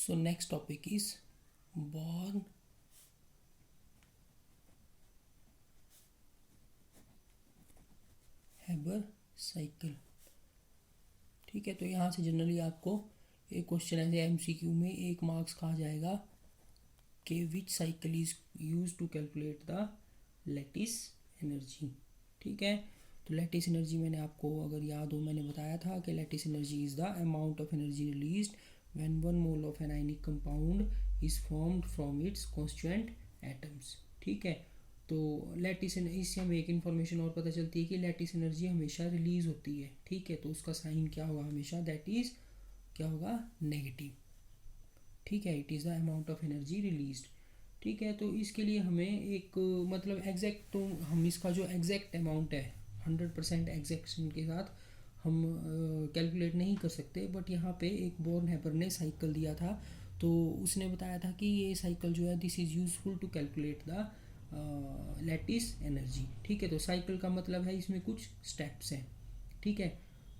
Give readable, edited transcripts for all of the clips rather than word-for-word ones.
So next topic is Born Haber cycle. ठीक है, तो यहाँ से जनरली आपको एक क्वेश्चन ऐसे एमसीक्यू में 1 मार्क्स कहा जाएगा कि which cycle is use to calculate the lattice energy. ठीक है, तो लैटिस एनर्जी मैंने आपको अगर याद हो मैंने बताया था कि lattice energy is the amount of energy released when 1 mole of an ionic compound is formed from its constituent atoms. ठीक है, तो लैटिस इससे हमें एक इन्फॉर्मेशन और पता चलती है कि लैटिस एनर्जी हमेशा रिलीज होती है। ठीक है, तो उसका साइन क्या होगा हमेशा, दैट इज क्या होगा, नेगेटिव। ठीक है, it is the amount of energy released. ठीक है, तो इसके लिए हमें एक मतलब एग्जैक्ट, तो हम इसका जो एग्जैक्ट अमाउंट है 100% एग्जैक्शन के साथ हम कैलकुलेट नहीं कर सकते, बट यहाँ पे एक बॉर्न हैबर ने साइकिल दिया था, तो उसने बताया था कि ये साइकिल जो है this is useful to calculate the lattice energy. ठीक है, तो साइकिल का मतलब है इसमें कुछ स्टेप्स हैं। ठीक है,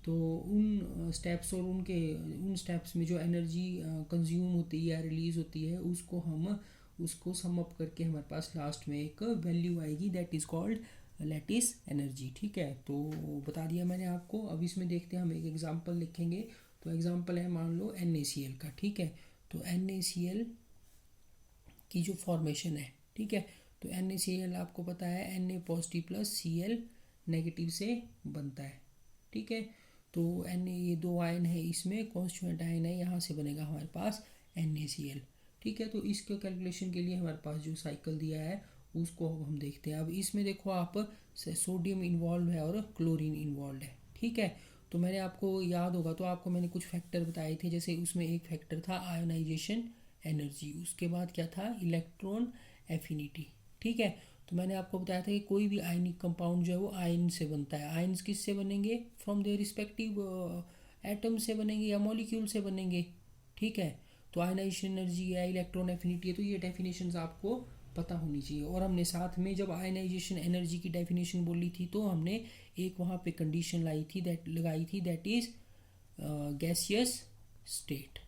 तो उन स्टेप्स और उन स्टेप्स में जो एनर्जी कंज्यूम होती है या रिलीज होती है उसको सम अप करके हमारे पास लास्ट में एक वैल्यू आएगी, that is called lattice energy. ठीक है, तो बता दिया मैंने आपको। अब इसमें देखते हैं, हम एक एग्जांपल लिखेंगे। तो एग्जांपल है मान लो NaCl का। ठीक है, तो NaCl की जो फॉर्मेशन है, ठीक है, तो NaCl आपको पता है Na positive plus Cl negative से बनता है। ठीक है, तो Na ये 2 आयन है, इसमें कॉन्स्टिट्यूएंट आयन है, यहाँ से बनेगा हमारे पास NaCl। ठीक है, तो इसके कैलकुलेशन के लिए हमारे पास जो साइकिल दिया है उसको हम देखते हैं। अब इसमें देखो आप, सोडियम इन्वॉल्व है और क्लोरीन इन्वॉल्व है। ठीक है, तो मैंने आपको याद होगा तो आपको मैंने कुछ फैक्टर बताए थे, जैसे उसमें एक फैक्टर था आयोनाइजेशन एनर्जी, उसके बाद क्या था, इलेक्ट्रॉन एफिनिटी। ठीक है, तो मैंने आपको बताया था कि कोई भी आयनिक कंपाउंड जो है वो आयन से बनता है। आयन्स किससे बनेंगे, फ्रॉम देयर रिस्पेक्टिव एटम से बनेंगे या मॉलिक्यूल से बनेंगे। ठीक है, तो आयनाइजेशन एनर्जी है, इलेक्ट्रॉन एफिनिटी है, तो ये डेफिनेशंस आपको पता होनी चाहिए। और हमने साथ में जब आयनाइजेशन एनर्जी की डेफिनेशन बोली थी तो हमने एक वहाँ पे कंडीशन लगाई थी, दैट इज गैसियस स्टेट।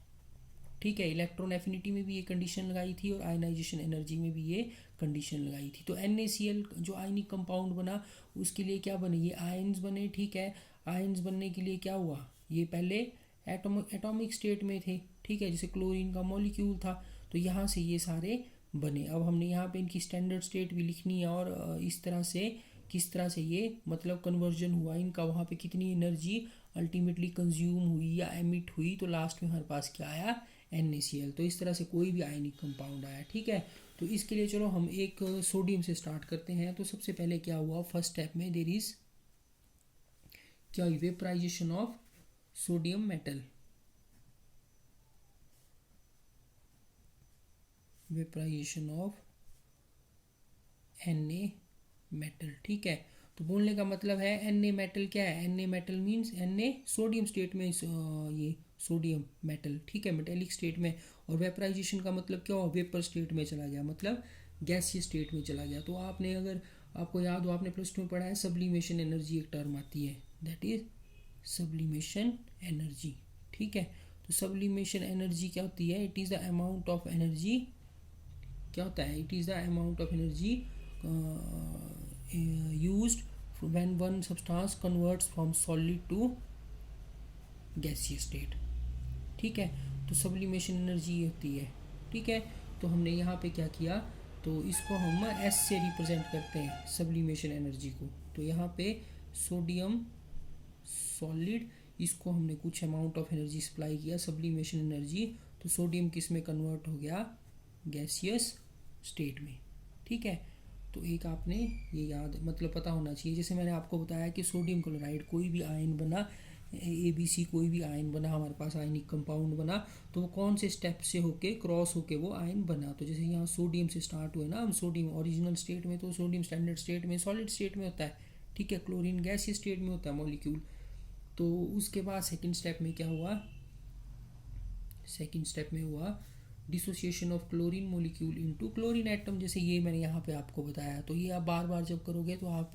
ठीक है, इलेक्ट्रॉन एफिनिटी में भी ये कंडीशन लगाई थी और आयनाइजेशन एनर्जी में भी ये कंडीशन लगाई थी। तो NaCl जो आयनिक कंपाउंड बना उसके लिए क्या बने, ये आयन्स बने। ठीक है, आयन्स बनने के लिए क्या हुआ, ये पहले एटॉमिक स्टेट में थे। ठीक है, जैसे क्लोरीन का मॉलिक्यूल था, तो यहाँ से ये सारे बने। अब हमने यहाँ पे इनकी स्टैंडर्ड स्टेट भी लिखनी है और इस तरह से किस तरह से ये मतलब कन्वर्जन हुआ इनका, वहाँ पे कितनी एनर्जी अल्टीमेटली कंज्यूम हुई या एमिट हुई, तो लास्ट में हमारे पास क्या आया, NaCl। तो इस तरह से कोई भी आयनिक कंपाउंड आया। ठीक है, तो इसके लिए चलो हम एक सोडियम से स्टार्ट करते हैं। तो सबसे पहले क्या हुआ, फर्स्ट स्टेप में देर इज क्या हुई, vaporization of sodium metal, vaporization of Na metal. ठीक है, तो बोलने का मतलब है Na मेटल क्या है, Na metal means Na sodium state में ये सोडियम मेटल। ठीक है, मेटेलिक स्टेट में। और वेपराइजेशन का मतलब क्या हुआ, वेपर स्टेट में चला गया, मतलब गैसीय स्टेट में चला गया। तो आपने अगर आपको याद हो, आपने +2 में पढ़ा है सब्लिमेशन एनर्जी एक टर्म आती है, दैट इज सब्लिमेशन एनर्जी। ठीक है, तो सब्लिमेशन एनर्जी क्या होती है, it is the amount of energy, क्या होता है, it is the amount of energy used when one substance converts from solid to gaseous state। ठीक है, तो सब्लिमेशन एनर्जी होती है। ठीक है, तो हमने यहाँ पे क्या किया, तो इसको हम S से रिप्रेजेंट करते हैं सब्लिमेशन एनर्जी को। तो यहाँ पे सोडियम सॉलिड, इसको हमने कुछ अमाउंट ऑफ एनर्जी सप्लाई किया सब्लिमेशन एनर्जी, तो सोडियम किस में कन्वर्ट हो गया, गैसियस स्टेट में। ठीक है, तो एक आपने ये याद मतलब पता होना चाहिए। जैसे मैंने आपको बताया कि सोडियम क्लोराइड कोई भी आयन बना, ABC कोई भी आयन बना, हमारे पास आयनिक कंपाउंड बना, तो वो कौन से स्टेप से होके क्रॉस होके वो आयन बना। तो जैसे यहाँ सोडियम से स्टार्ट हुए ना, हम सोडियम ओरिजिनल स्टेट में, तो सोडियम स्टैंडर्ड स्टेट में सॉलिड स्टेट में होता है। ठीक है, क्लोरीन गैसीय स्टेट में होता है मॉलिक्यूल। तो उसके बाद सेकेंड स्टेप में क्या हुआ, सेकेंड स्टेप में हुआ dissociation of chlorine molecule into chlorine atom. जैसे ये मैंने यहाँ पे आपको बताया, तो ये आप बार बार जब करोगे तो आप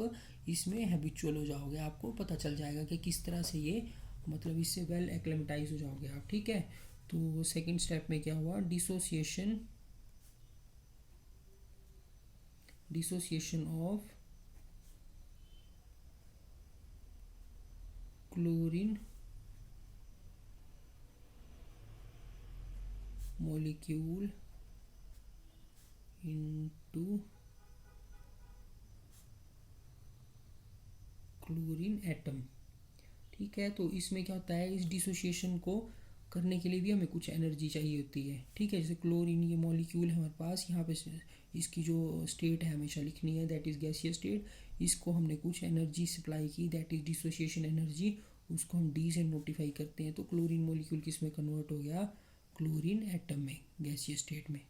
इसमें हैबिचुअल हो जाओगे, आपको पता चल जाएगा कि किस तरह से ये मतलब इससे वेल एक्लेमेटाइज हो जाओगे आप। ठीक है, तो सेकंड स्टेप में क्या हुआ, dissociation of chlorine molecule into chlorine atom. ठीक है, तो इसमें क्या होता है, इस डिसोसिएशन को करने के लिए भी हमें कुछ एनर्जी चाहिए होती है। ठीक है, जैसे क्लोरीन ये मॉलिक्यूल है हमारे पास, यहाँ पे इसकी जो स्टेट है हमेशा लिखनी है, दैट इज़ गैसियस स्टेट। इसको हमने कुछ एनर्जी सप्लाई की, दैट इज़ डिसोसिएशन एनर्जी, उसको हम डी से नोटिफाई करते हैं। तो क्लोरीन मॉलिक्यूल किस में कन्वर्ट हो गया, क्लोरीन एटम में, गैसियस स्टेट में।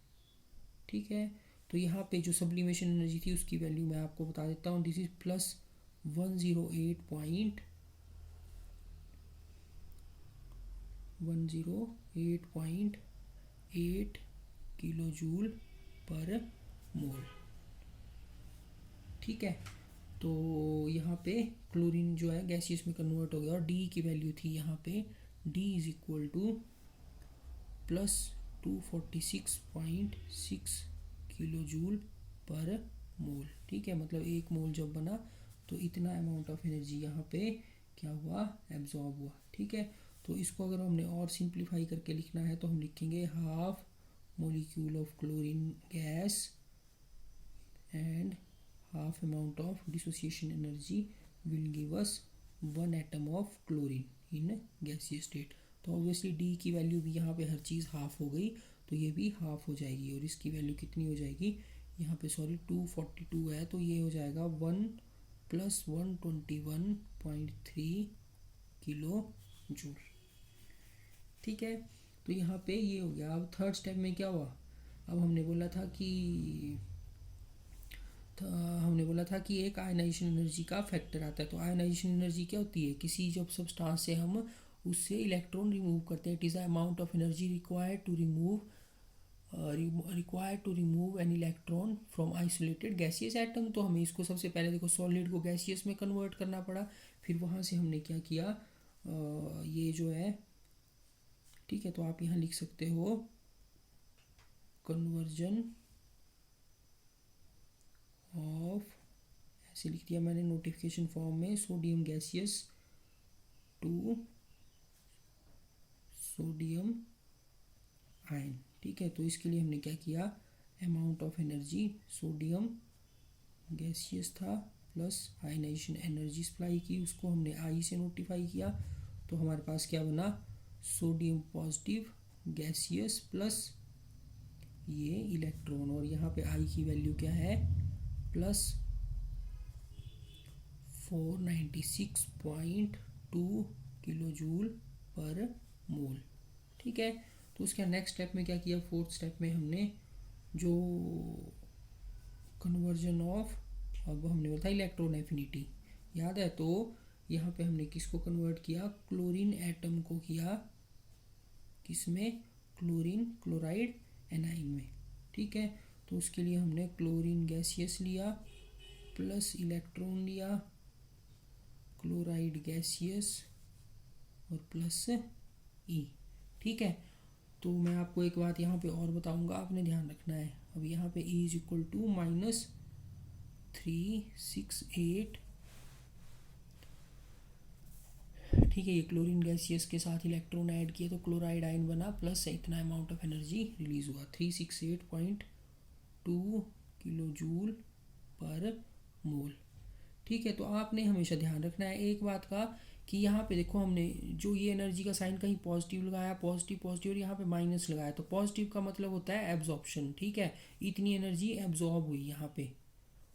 ठीक है, तो यहाँ पे जो सब्लिमेशन एनर्जी थी उसकी वैल्यू मैं आपको बता देता हूँ, this is plus 108.8 kilojoule per mole. ठीक है, तो यहाँ पे क्लोरीन जो है गैसियस में कन्वर्ट हो गया और डी की वैल्यू थी यहाँ पे, D is equal to plus 246.6 kilojoule per mole. ठीक है, मतलब एक मोल जब बना तो इतना अमाउंट ऑफ एनर्जी यहाँ पे क्या हुआ, एब्जॉर्ब हुआ। ठीक है, तो इसको अगर हमने और सिंप्लीफाई करके लिखना है तो हम लिखेंगे half molecule of chlorine gas and half amount of dissociation energy will give us 1 atom of chlorine in gaseous state. तो ऑब्वियसली डी की वैल्यू भी यहाँ पे हर चीज़ हाफ हो गई, तो ये भी हाफ हो जाएगी और इसकी वैल्यू कितनी हो जाएगी, यहाँ पे सॉरी 242 है, तो ये हो जाएगा 1 + 121.3 किलो जूल। ठीक है, तो यहाँ पे ये हो गया। अब थर्ड स्टेप में क्या हुआ, अब हमने बोला था कि एक आयनाइजेशन एनर्जी का फैक्टर आता है। तो आयनाइजेशन एनर्जी क्या होती है, किसी जब सब्सटेंस से हम उससे इलेक्ट्रॉन रिमूव करते हैं, it is the amount of energy required to remove an electron from isolated gaseous atom. तो हमें इसको सबसे पहले देखो सॉलिड को गैसियस में कन्वर्ट करना पड़ा, फिर वहाँ से हमने क्या किया, ये जो है, ठीक है, तो आप यहाँ लिख सकते हो कन्वर्जन ऑफ, ऐसे लिख दिया मैंने नोटिफिकेशन फॉर्म में, sodium gaseous to sodium ion. ठीक है, तो इसके लिए हमने क्या किया, amount of energy sodium gaseous था प्लस आयनाइजेशन एनर्जी सप्लाई की, उसको हमने आई से नोटिफाई किया, तो हमारे पास क्या बना, सोडियम पॉजिटिव गैसियस प्लस ये इलेक्ट्रॉन, और यहाँ पे आई की वैल्यू क्या है, plus 496.2 kilo joule per mole. ठीक है, तो उसके नेक्स्ट स्टेप में क्या किया, फोर्थ स्टेप में हमने जो कन्वर्जन ऑफ, अब हमने बोला था इलेक्ट्रॉन एफिनिटी, याद है, तो यहाँ पे हमने किसको कन्वर्ट किया, क्लोरीन एटम को किया किसमें, क्लोरीन क्लोराइड एनाइन में। ठीक है, तो उसके लिए हमने क्लोरीन गैसियस लिया प्लस इलेक्ट्रॉन लिया, क्लोराइड गैसियस और प्लस ई। ठीक है, तो मैं आपको एक बात यहाँ पे और बताऊँगा, आपने ध्यान रखना है। अब यहाँ पे E इज इक्वल टू -368। ठीक है, ये क्लोरीन गैसियस के साथ इलेक्ट्रॉन ऐड किए तो क्लोराइड आयन बना, प्लस इतना अमाउंट ऑफ एनर्जी रिलीज हुआ 368.2 किलो जूल पर मोल। ठीक है, तो आपने हमेशा ध्यान रखना है एक बात का कि यहाँ पे देखो हमने जो ये एनर्जी का साइन कहीं पॉजिटिव लगाया, पॉजिटिव और यहाँ पे माइनस लगाया, तो पॉजिटिव का मतलब होता है एब्जॉर्प्शन। ठीक है, इतनी एनर्जी एब्जॉर्ब हुई यहाँ पे,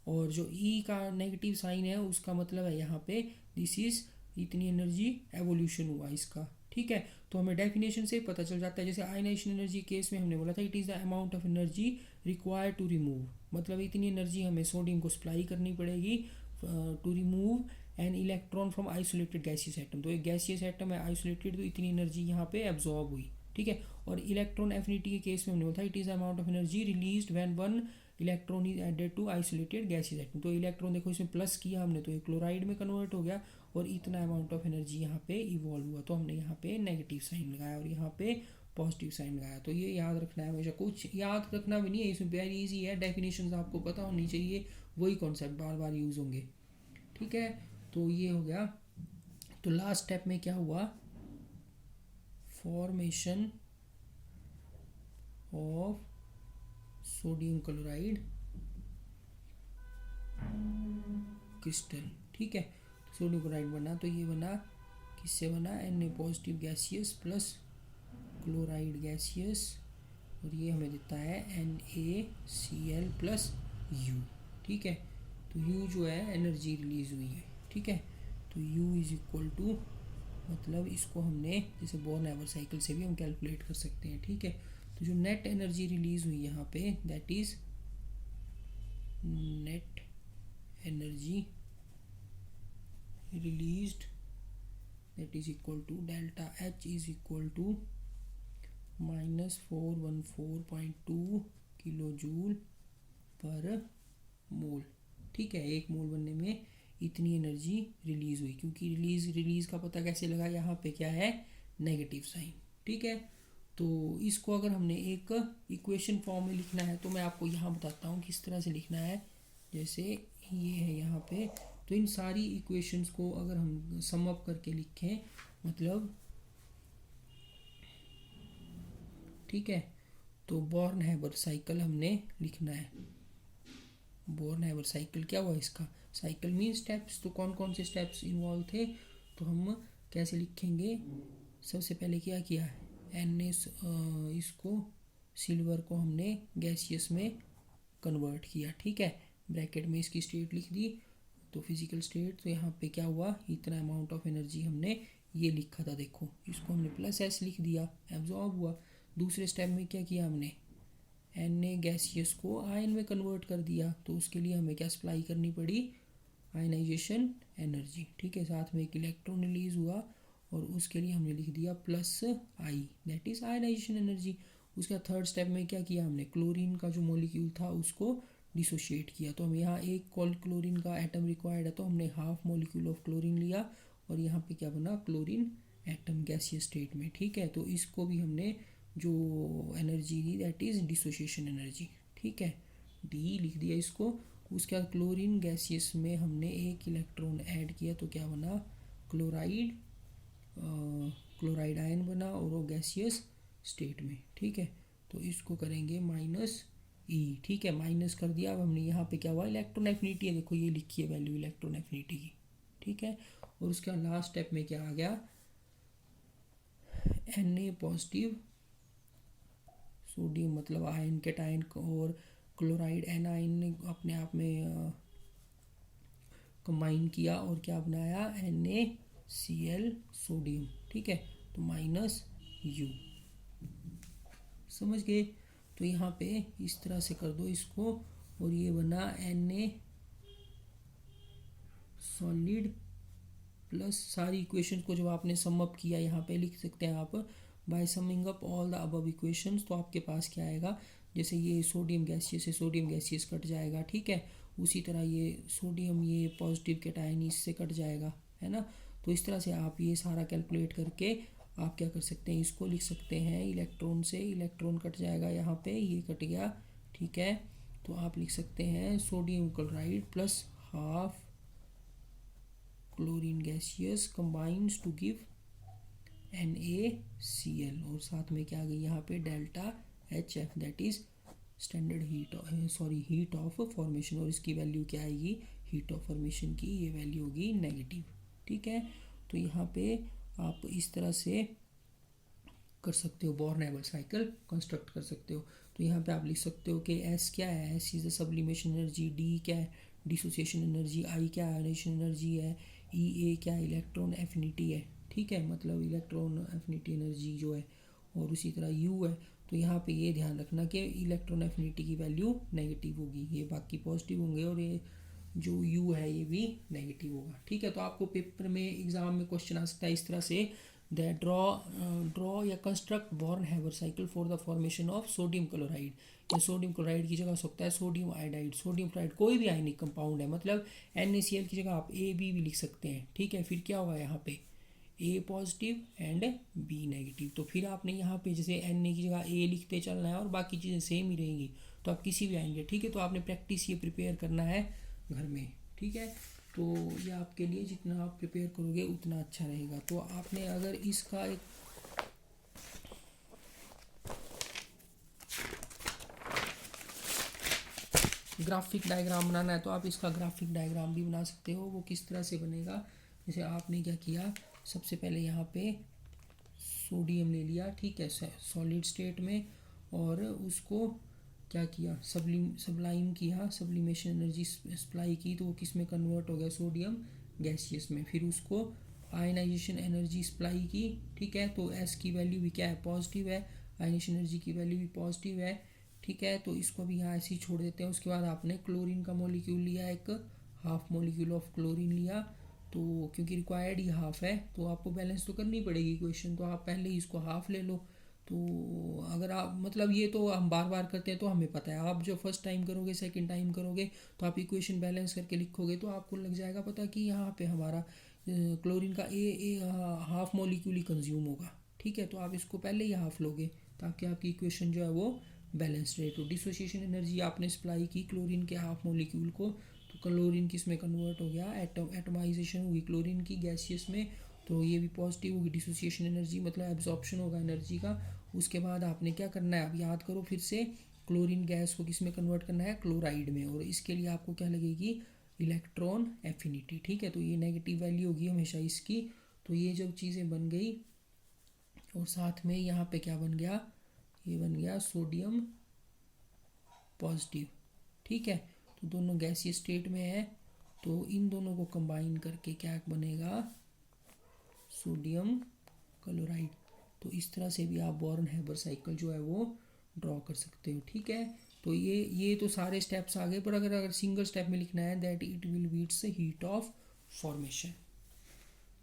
और जो ई का नेगेटिव साइन है उसका मतलब है यहाँ पे दिस इज इतनी एनर्जी एवोल्यूशन हुआ इसका। ठीक है, तो हमें डेफिनेशन से पता चल जाता है, जैसे आयनाइजेशन एनर्जी केस में हमने बोला था it is the amount of energy required to remove, मतलब इतनी एनर्जी हमें सोडियम को सप्लाई करनी पड़ेगी to remove an electron from isolated gaseous atom. तो एक गैसियस एटम है आइसोलेटेड, तो इतनी एनर्जी यहाँ पे एब्जॉर्ब हुई। ठीक है, और इलेक्ट्रॉन एफिनिटी के केस में हमने बोला था it is amount of energy released when one electron is added to isolated gaseous atom. तो इलेक्ट्रॉन देखो इसमें प्लस किया हमने तो ये क्लोराइड में कन्वर्ट हो गया, और इतना अमाउंट ऑफ एनर्जी यहाँ पे इवॉल्व हुआ, तो हमने यहाँ पे नेगेटिव साइन लगाया और यहाँ पे पॉजिटिव साइन लगाया। तो ये याद रखना है हमेशा, कुछ याद रखना भी नहीं है इसमें, वेरी इजी है, डेफिनेशंस आपको पता होनी चाहिए, वही कॉन्सेप्ट बार बार यूज़ होंगे। ठीक है, तो ये हो गया। तो लास्ट स्टेप में क्या हुआ, formation of sodium chloride crystal. ठीक है, सोडियम क्लोराइड बना, तो ये बना, किससे बना, Na positive gaseous plus chloride gaseous, और ये हमें देता है NaCl प्लस U। ठीक है, तो U जो है एनर्जी रिलीज हुई है। ठीक है, तो U इज इक्वल टू, मतलब इसको हमने जैसे बोर्न-हैबर साइकिल से भी हम कैलकुलेट कर सकते हैं। ठीक है, तो जो नेट एनर्जी रिलीज हुई यहाँ पे, that is net energy released, that is equal to delta H is equal to -414.2 kilojoule per mole. ठीक है, एक मोल बनने में इतनी एनर्जी रिलीज हुई, क्योंकि रिलीज का पता कैसे लगा, यहाँ पे क्या है, नेगेटिव साइन। ठीक है, तो इसको अगर हमने एक इक्वेशन फॉर्म में लिखना है तो मैं आपको यहाँ बताता हूँ किस तरह से लिखना है। जैसे ये है यहाँ पे, तो इन सारी इक्वेशंस को अगर हम सम अप करके लिखें, मतलब ठीक है, तो बोर्न-हैबर साइकिल हमने लिखना है। बोर्न-हैबर साइकिल क्या हुआ इसका, साइकिल मीन स्टेप्स, तो कौन कौन से स्टेप्स इन्वॉल्व थे, तो हम कैसे लिखेंगे, सबसे पहले क्या किया है, इसको सिल्वर को हमने गैसियस में कन्वर्ट किया। ठीक है, ब्रैकेट में इसकी स्टेट लिख दी, तो फिजिकल स्टेट, तो यहाँ पे क्या हुआ, इतना अमाउंट ऑफ एनर्जी हमने ये लिखा था, देखो इसको हमने +S लिख दिया, एब्जॉर्ब हुआ। दूसरे स्टेप में क्या किया हमने, Na गैसियस को आयन में कन्वर्ट कर दिया, तो उसके लिए हमें क्या सप्लाई करनी पड़ी, आयनाइजेशन एनर्जी। ठीक है, साथ में एक इलेक्ट्रॉन रिलीज हुआ, और उसके लिए हमने लिख दिया +I, that is ionization energy. उसका थर्ड स्टेप में क्या किया हमने, क्लोरीन का जो मॉलिक्यूल था उसको डिसोशिएट किया, तो हम यहाँ एक क्लोरीन का एटम रिक्वायर्ड है, तो हमने हाफ मॉलिक्यूल ऑफ क्लोरीन लिया, और यहाँ पे क्या बना, क्लोरीन एटम गैसियस स्टेट में। ठीक है, तो इसको भी हमने जो energy the, that is dissociation energy. ठीक है, डी लिख दिया इसको। उसके बाद क्लोरीन गैसियस में हमने एक इलेक्ट्रॉन ऐड किया, तो क्या बना, क्लोराइड आयन बना, और वो गैसियस स्टेट में। ठीक है, तो इसको करेंगे -E। ठीक है, माइनस कर दिया। अब हमने यहाँ पे क्या हुआ, इलेक्ट्रॉन एफिनिटी है, देखो ये लिखी है वैल्यू इलेक्ट्रॉन एफिनिटी की। ठीक है, और उसका लास्ट स्टेप में क्या आ गया, Na पॉजिटिव सोडियम, मतलब आयन कैटायन, और क्लोराइड एनायन ने अपने आप में कंबाइन किया, और क्या बनाया, NaCl सोडियम। ठीक है, तो -U, समझ गए। तो यहाँ पे इस तरह से कर दो इसको, और ये बना Na सॉलिड प्लस, सारी इक्वेशंस को जब आपने सम अप किया, यहाँ पे लिख सकते हैं आप, by summing up all the above equations, तो आपके पास क्या आएगा, जैसे ये सोडियम गैसियस से सोडियम गैसियस कट जाएगा। ठीक है, उसी तरह ये सोडियम, ये पॉजिटिव कैटायन इससे कट जाएगा, है ना। तो इस तरह से आप ये सारा कैलकुलेट करके आप क्या कर सकते हैं, इसको लिख सकते हैं, इलेक्ट्रॉन से इलेक्ट्रॉन कट जाएगा, यहाँ पे ये कट गया। ठीक है, तो आप लिख सकते हैं sodium chloride plus half chlorine gaseous combines to give NaCl, और साथ में क्या आ गई यहाँ पे, delta HF, that is standard heat of formation, और इसकी वैल्यू क्या आएगी, हीट ऑफ फॉर्मेशन की ये वैल्यू होगी नेगेटिव। ठीक है, तो यहाँ पे आप इस तरह से कर सकते हो, बोर्न-हैबर साइकिल कंस्ट्रक्ट कर सकते हो। तो यहाँ पे आप लिख सकते हो कि S क्या है, S is the sublimation energy, D क्या है, डिसोसिएशन एनर्जी, I क्या आयनाइजेशन एनर्जी है, A क्या इलेक्ट्रॉन एफिनिटी है। ठीक है, मतलब इलेक्ट्रॉन एफिनिटी एनर्जी जो है, और उसी तरह U है। तो यहाँ पे ये ध्यान रखना कि इलेक्ट्रॉन एफिनिटी की वैल्यू नेगेटिव होगी, ये बाकी पॉजिटिव होंगे, और ये जो U है ये भी नेगेटिव होगा। ठीक है, तो आपको पेपर में एग्जाम में क्वेश्चन आ सकता है इस तरह से, दैट ड्रॉ या construct born-Haber cycle for the formation of sodium chloride, या सोडियम क्लोराइड की जगह हो सकता है सोडियम आयोडाइड, सोडियम क्लोराइड कोई भी आयनिक कंपाउंड है, मतलब NaCl की जगह आप AB भी लिख सकते हैं। ठीक है, फिर क्या होगा यहाँ पे, ए पॉजिटिव एंड बी नेगेटिव। तो फिर आपने यहाँ पे जैसे एन की जगह ए लिखते चलना है और बाकी चीज़ें सेम ही रहेंगी, तो आप किसी भी आएंगे। ठीक है, तो आपने प्रैक्टिस ये प्रिपेयर करना है घर में। ठीक है, तो ये आपके लिए जितना आप प्रिपेयर करोगे उतना अच्छा रहेगा। तो आपने अगर इसका एक ग्राफिक डायग्राम बनाना है तो आप इसका ग्राफिक डायग्राम भी बना सकते हो। वो किस तरह से बनेगा, जैसे आपने क्या किया, सबसे पहले यहाँ पे सोडियम ले लिया, ठीक है, सॉलिड स्टेट में, और उसको क्या किया, सब्लाइम किया, सब्लिमेशन एनर्जी सप्लाई की, तो वो किस में कन्वर्ट हो गया, सोडियम गैसियस में। फिर उसको आयनाइजेशन एनर्जी सप्लाई की, ठीक है, तो एस की वैल्यू भी क्या है, पॉजिटिव है, आयनाइजेशन एनर्जी की वैल्यू भी पॉजिटिव है। ठीक है, तो इसको भी यहाँ ऐसे ही छोड़ देते हैं। उसके बाद आपने क्लोरीन का मॉलिक्यूल लिया, एक हाफ मॉलिक्यूल ऑफ क्लोरीन लिया, तो क्योंकि रिक्वायर्ड ही हाफ है तो आपको बैलेंस तो करनी पड़ेगी इक्वेशन, तो आप पहले ही इसको हाफ ले लो। तो अगर आप मतलब ये तो हम बार बार करते हैं तो हमें पता है, आप जो फर्स्ट टाइम करोगे सेकंड टाइम करोगे तो आप इक्वेशन बैलेंस करके लिखोगे तो आपको लग जाएगा पता कि यहाँ पे हमारा क्लोरीन का ए हाफ मॉलिक्यूल ही कंज्यूम होगा। ठीक है, तो आप इसको पहले ही हाफ लोगे ताकि आपकी इक्वेशन जो है वो बैलेंस रहे। तो डिसोसिएशन एनर्जी आपने सप्लाई की क्लोरीन के हाफ मॉलिक्यूल को, तो क्लोरीन किस में कन्वर्ट हो गया, एटमाइजेशन होगी क्लोरीन की गैसियस में, तो ये भी पॉजिटिव होगी डिसोसिएशन एनर्जी, मतलब एब्जॉर्प्शन होगा एनर्जी का। उसके बाद आपने क्या करना है, अब याद करो फिर से, क्लोरीन गैस को किस में कन्वर्ट करना है, क्लोराइड में, और इसके लिए आपको क्या लगेगी, इलेक्ट्रॉन एफिनिटी। ठीक है, तो ये नेगेटिव वैल्यू होगी हमेशा इसकी। तो ये जब चीज़ें बन गई और साथ में यहाँ पे क्या बन गया, ये बन गया सोडियम पॉजिटिव। ठीक है, तो दोनों गैसीय स्टेट में है, तो इन दोनों को कंबाइन करके क्या बनेगा, सोडियम क्लोराइड। तो इस तरह से भी आप बॉर्न हैबर साइकिल जो है वो ड्रॉ कर सकते हो। ठीक है, तो ये तो सारे स्टेप्स आ गए, पर अगर सिंगल स्टेप में लिखना है, that it will beats heat of formation,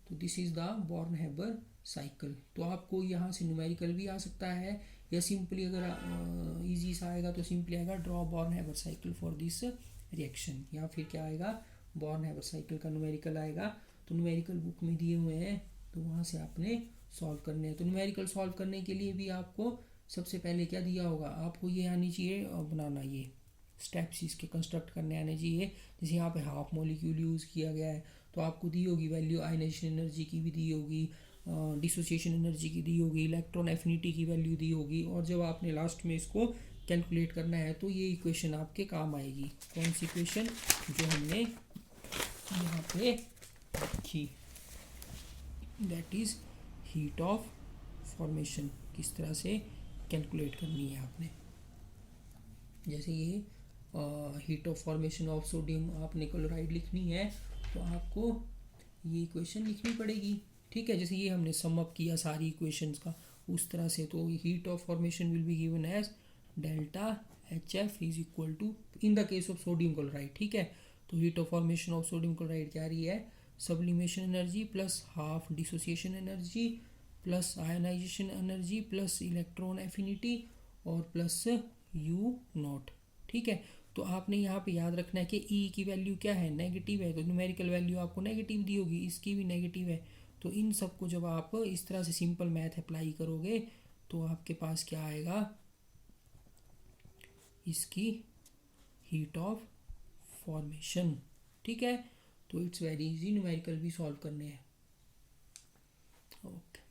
तो this is the Born Haber cycle. तो आपको यहाँ से न्यूमेरिकल भी आ सकता है, या सिंपली अगर इजी सा आएगा तो सिंपली आएगा draw born Haber cycle for this reaction, या फिर क्या आएगा, बॉर्न हैबर साइकिल का न्यूमेरिकल आएगा। तो न्यूमेरिकल बुक में दिए हुए हैं, तो वहाँ से आपने सॉल्व करने हैं। तो न्यूमेरिकल सॉल्व करने के लिए भी आपको सबसे पहले क्या दिया होगा, आपको ये आनी चाहिए बनाना, ये स्टेप्स इसके कंस्ट्रक्ट करने आने चाहिए। जैसे यहाँ पे हाफ मॉलिक्यूल यूज़ किया गया है, तो आपको दी होगी वैल्यू, आयनाइजेशन एनर्जी की भी दी होगी, डिसोसिएशन एनर्जी की दी होगी, इलेक्ट्रॉन एफिनिटी की वैल्यू दी होगी, और जब आपने लास्ट में इसको कैलकुलेट करना है तो ये इक्वेशन आपके काम आएगी। कौन सी इक्वेशन, जो हमने यहाँ पे रखी, that is heat of formation, किस तरह से कैलकुलेट करनी है आपने। जैसे ये heat of formation of sodium आपने क्लोराइड लिखनी है, तो आपको ये इक्वेशन लिखनी पड़ेगी। ठीक है, जैसे ये हमने सम अप किया सारी इक्वेशंस का उस तरह से, तो heat of formation will be given as delta H F is equal to, in the case of sodium chloride. ठीक है, तो heat of formation of sodium chloride क्या रही है, sublimation energy plus half dissociation energy plus ionization energy plus electron affinity और plus U naught. ठीक है, तो आपने यहाँ पे याद रखना है कि ई की वैल्यू क्या है, नेगेटिव है, तो न्यूमेरिकल वैल्यू आपको नेगेटिव दी होगी, इसकी भी नेगेटिव है। तो इन सब को जब आप इस तरह से सिंपल मैथ अप्लाई करोगे तो आपके पास क्या आएगा, इसकी हीट ऑफ फॉर्मेशन। ठीक है, तो इट्स वेरी इजी, न्यूमेरिकल भी सॉल्व करने हैं। ओके।